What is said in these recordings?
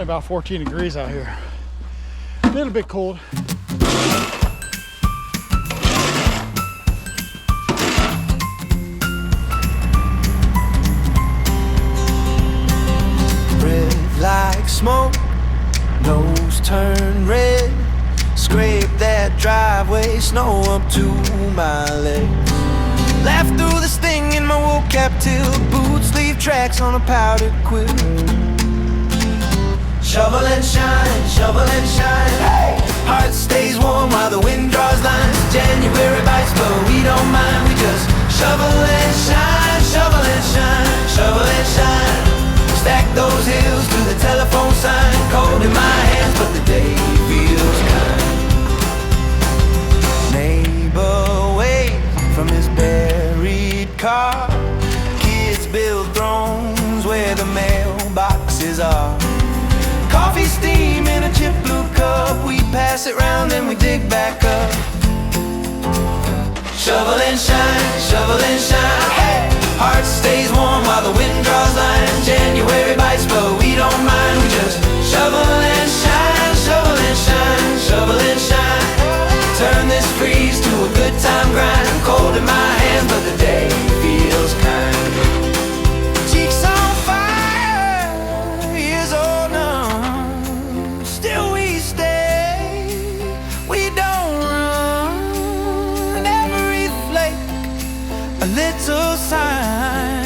only about 14 degrees out here. A little bit cold. Red like smoke, nose turn red. Scrape that driveway, snow up to my legs. Laugh through this thing in my wool cap till boots leave tracks on a powdered quilt. Shovel and shine, hey! Heart stays warm while the wind draws lines. January bites, but we don't mind. We just shovel and shine, shovel and shine, shovel and shine. Stack those hills to the telephone sign. Cold in my hands, but the day feels kind. Neighbor waits from his buried car. Kids build thrones where the mailboxes are. Coffee steam in a chip blue cup. We pass it round, then we dig back up. Shovel and shine, hey! Heart stays warm while the wind draws lines. January bites, but we don't mind. We just shovel and shine, shovel and shine, shovel and shine. Turn this freeze to a good time grind. Cold in my hands, but the day feels kind. Cheeks on fire, ears all numb. Still we stay, we don't run. Every flake, a little sign.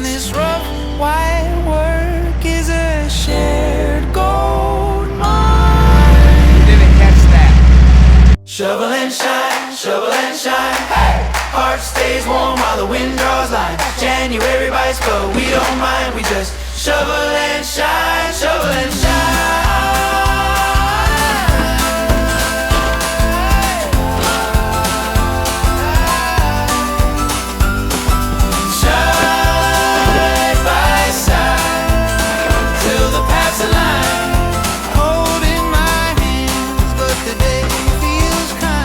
This rough white work is a shared gold mine. Didn't catch that. Shovel and shine, hey! Heart stays warm while the wind draws lines. January bites, but we don't mind. We just shovel and shine, shovel and shine. Side by side till the passing line. Holding my hands, but the day feels kind.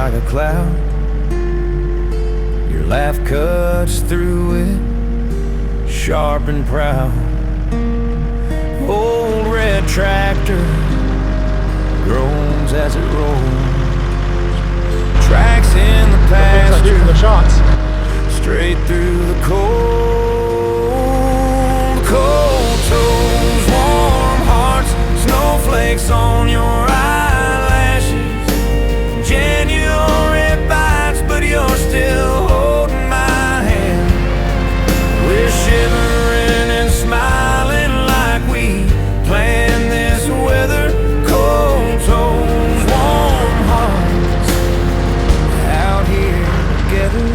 like a cloud. Your laugh cuts through it, sharp and proud. Old red tractor groans as it rolls. Tracks in the pasture, the shots. straight through the cold. Cold toes, warm hearts, snowflakes on your eyelashes. January bites, but you're still holding my hand. We're shivering and smiling like we planned this weather. Cold toes, warm hearts, out here together.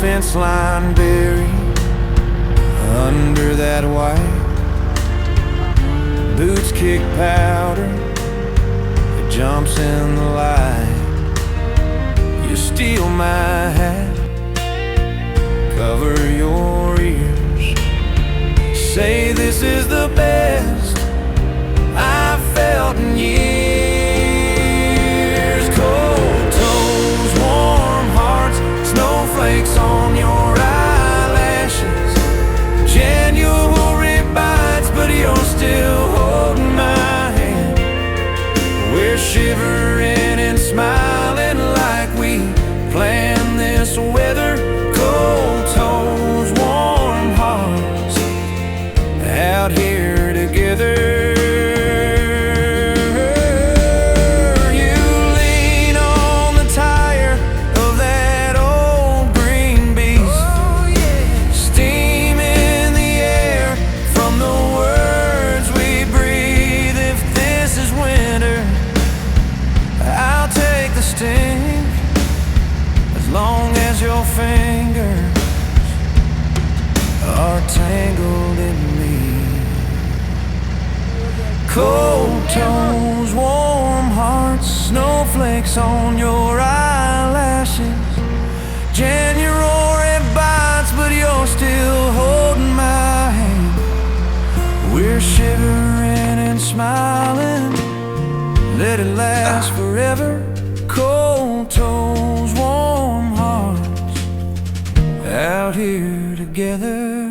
Fence line buried under that white. Boots kick powder, it jumps in the light. You steal my hat, cover your ears. Say this is the best I've felt in years. Cold toes, warm hearts, snowflakes on your eyelashes. January bites, but you're still holding my hand. We're shivering and smiling like we planned this weather. Cold toes, warm hearts, out here together. You lean on the tire of that old green beast. Steam in the air from the words we breathe. If this is winter, I'll take the sting, as long as your fingers are tangled in me. Cold toes, warm hearts, snowflakes on your eyelashes. January bites, but you're still holding my hand. We're shivering and smiling, let it last forever. Cold toes, warm hearts, out here together.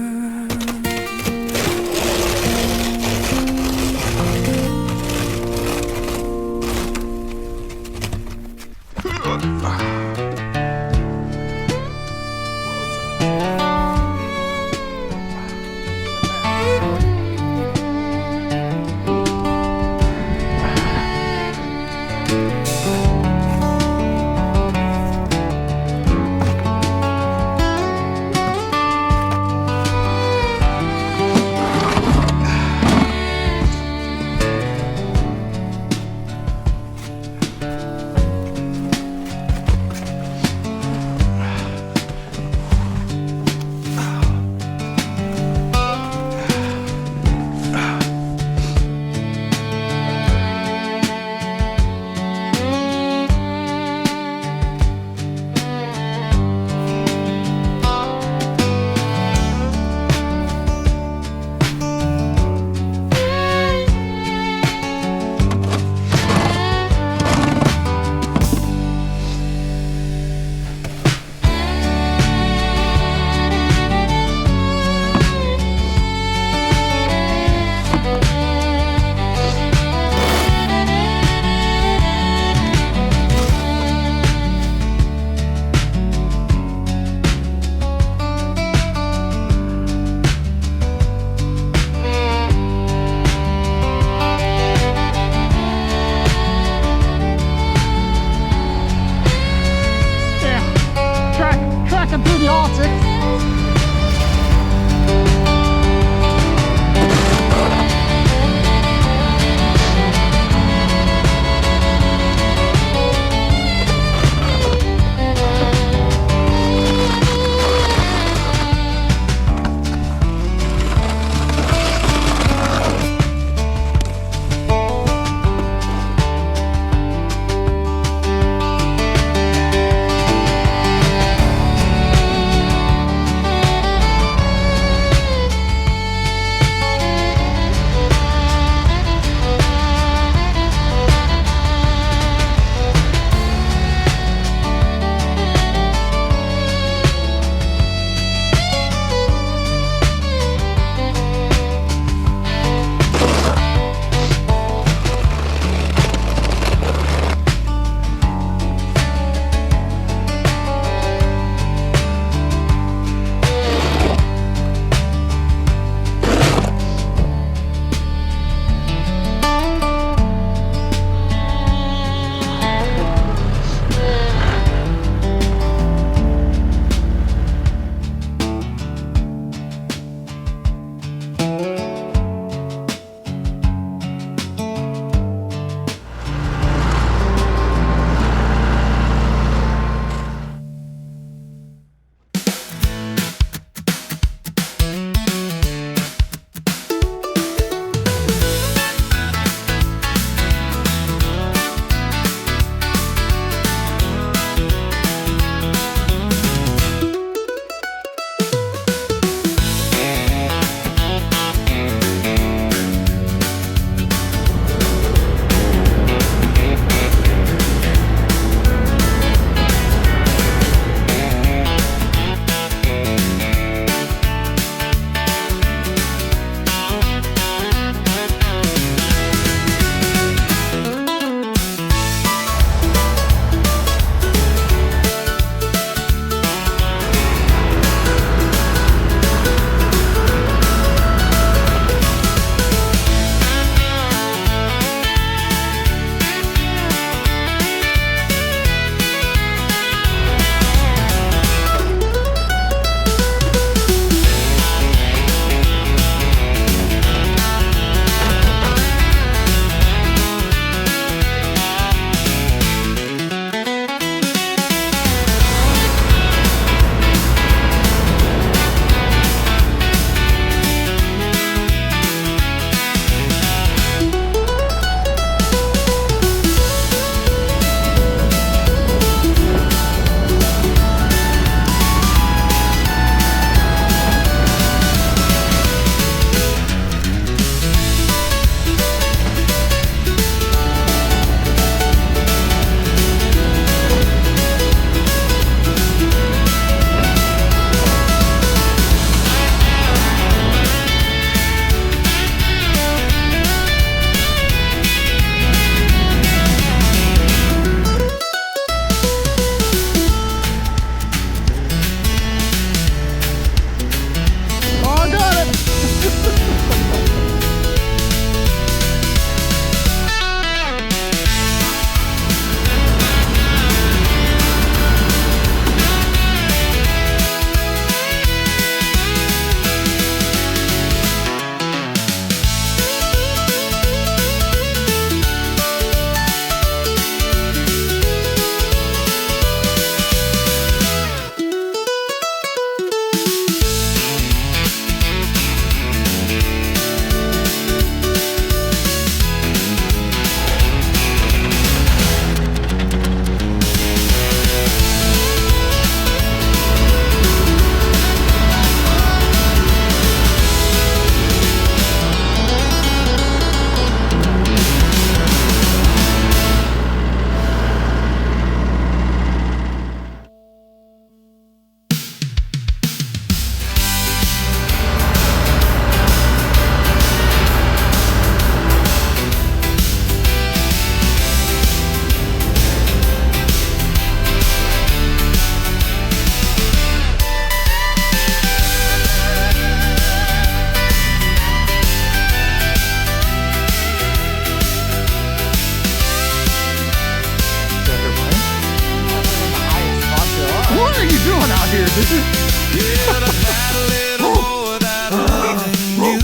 Yeah, I've had a little more that loving you.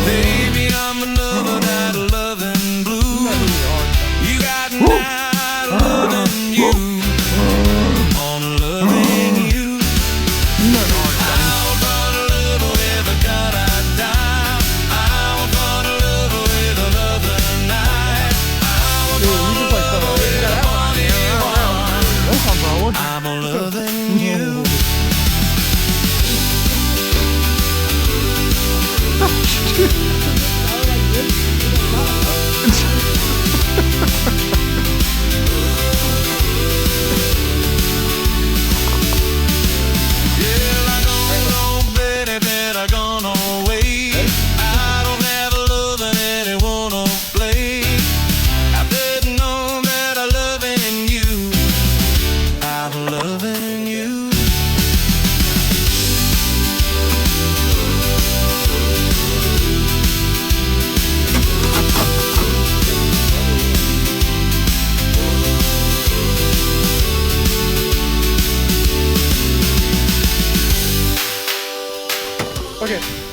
Baby, I'm another that loving blue. You got that loving you. On loving you. I'll run a little with a cut of dime. I'll run a little with another night. I'll run a little with a money one. I'm a loving you. Yeah, like on Betty that I gone away. I don't have a loving anyone to play. I didn't know that I loving you. I'm loving you. Okay.